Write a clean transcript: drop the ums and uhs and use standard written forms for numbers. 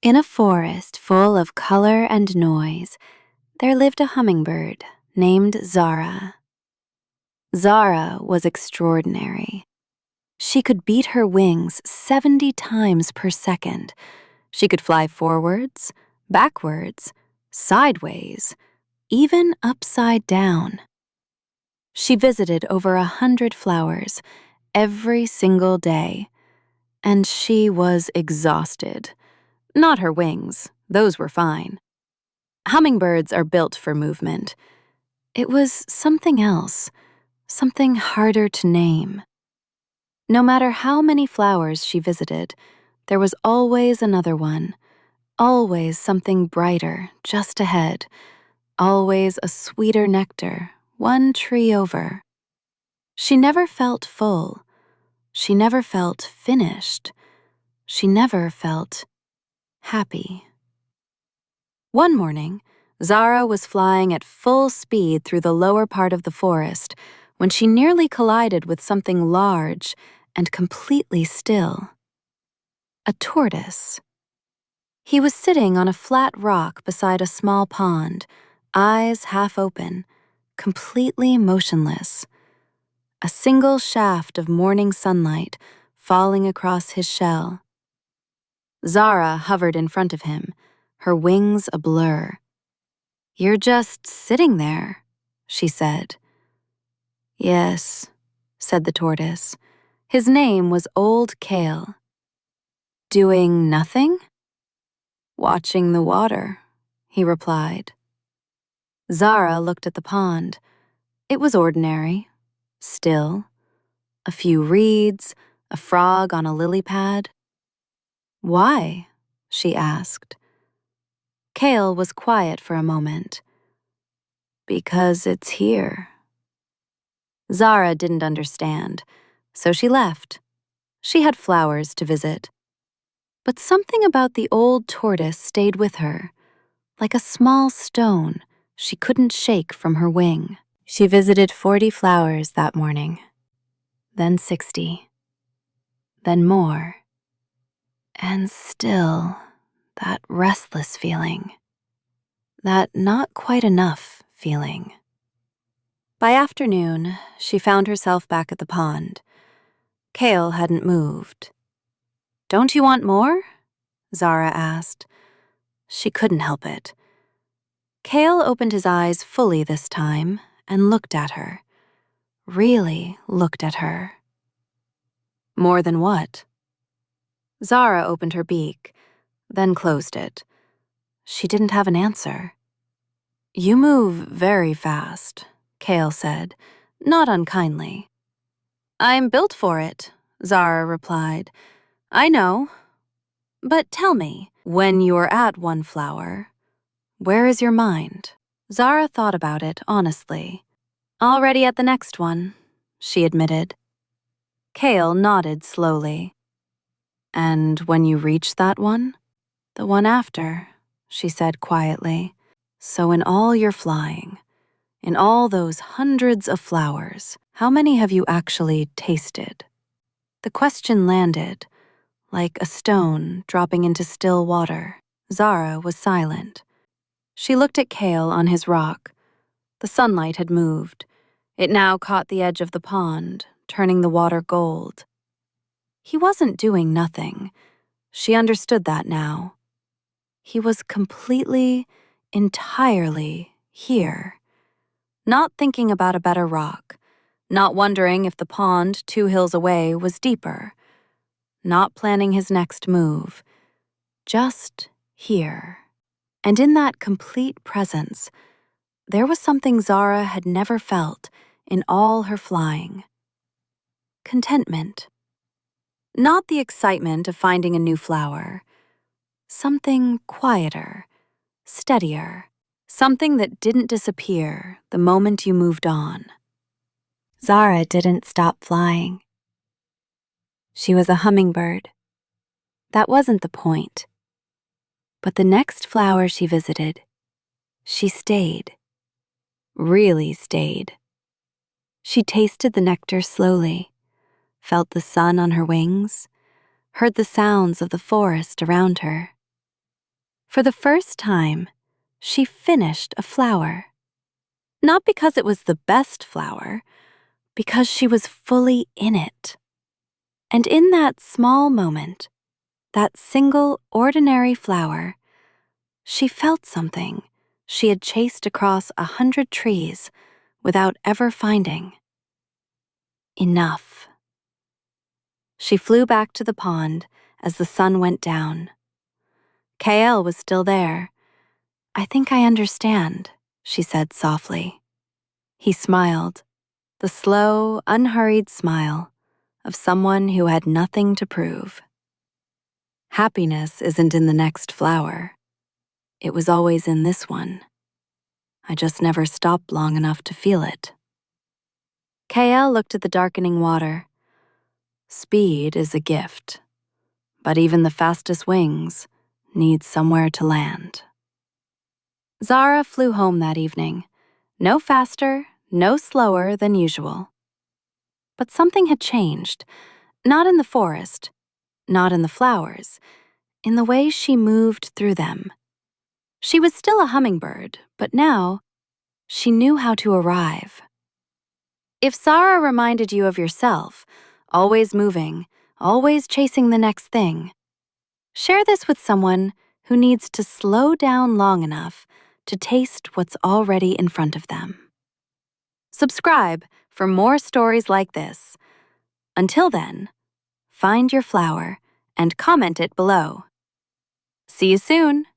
In a forest full of color and noise, there lived a hummingbird named Zara. Zara was extraordinary. She could beat her wings 70 times per second. She could fly forwards, backwards, sideways, even upside down. She visited over 100 flowers every single day, and she was exhausted. Not her wings, those were fine. Hummingbirds are built for movement. It was something else, something harder to name. No matter how many flowers she visited, there was always another one, always something brighter just ahead, always a sweeter nectar, one tree over. She never felt full. She never felt finished. She never felt happy. One morning, Zara was flying at full speed through the lower part of the forest when she nearly collided with something large and completely still. A tortoise. He was sitting on a flat rock beside a small pond, eyes half open, completely motionless. A single shaft of morning sunlight falling across his shell. Zara hovered in front of him, her wings a blur. "You're just sitting there," she said. "Yes," said the tortoise. His name was Old Kael. "Doing nothing?" "Watching the water," he replied. Zara looked at the pond. It was ordinary, still. A few reeds, a frog on a lily pad. "Why?" she asked. Kael was quiet for a moment. "Because it's here." Zara didn't understand, so she left. She had flowers to visit. But something about the old tortoise stayed with her, like a small stone she couldn't shake from her wing. She visited 40 flowers that morning, then 60, then more, and still that restless feeling, that not quite enough feeling. By afternoon, she found herself back at the pond. Kael hadn't moved. "Don't you want more?" Zara asked. She couldn't help it. Kael opened his eyes fully this time and looked at her. Really looked at her. "More than what?" Zara opened her beak, then closed it. She didn't have an answer. "You move very fast," Kael said, not unkindly. "I'm built for it," Zara replied. "I know. But tell me, when you're at one flower, where is your mind?" Zara thought about it honestly. "Already at the next one," she admitted. Kael nodded slowly. "And when you reach that one?" "The one after," she said quietly. "So in all your flying, in all those hundreds of flowers, how many have you actually tasted?" The question landed, like a stone dropping into still water. Zara was silent. She looked at Kael on his rock. The sunlight had moved. It now caught the edge of the pond, turning the water gold. He wasn't doing nothing. She understood that now. He was completely, entirely here. Not thinking about a better rock. Not wondering if the pond 2 hills away was deeper. Not planning his next move. Just here. And in that complete presence, there was something Zara had never felt in all her flying. Contentment. Not the excitement of finding a new flower. Something quieter, steadier, something that didn't disappear the moment you moved on. Zara didn't stop flying. She was a hummingbird. That wasn't the point. But the next flower she visited, she stayed. Really stayed. She tasted the nectar slowly, felt the sun on her wings, heard the sounds of the forest around her. For the first time, she finished a flower. Not because it was the best flower, because she was fully in it. And in that small moment, that single ordinary flower, she felt something she had chased across 100 trees without ever finding. Enough. She flew back to the pond as the sun went down. Kael was still there. "I think I understand," she said softly. He smiled, the slow, unhurried smile of someone who had nothing to prove. Happiness isn't in the next flower. It was always in this one. I just never stopped long enough to feel it. Kael looked at the darkening water. Speed is a gift, but even the fastest wings need somewhere to land. Zara flew home that evening, no faster, no slower than usual. But something had changed, not in the forest, not in the flowers, in the way she moved through them. She was still a hummingbird, but now she knew how to arrive. If Zara reminded you of yourself, always moving, always chasing the next thing, share this with someone who needs to slow down long enough to taste what's already in front of them. Subscribe for more stories like this. Until then, find your flower and comment it below. See you soon!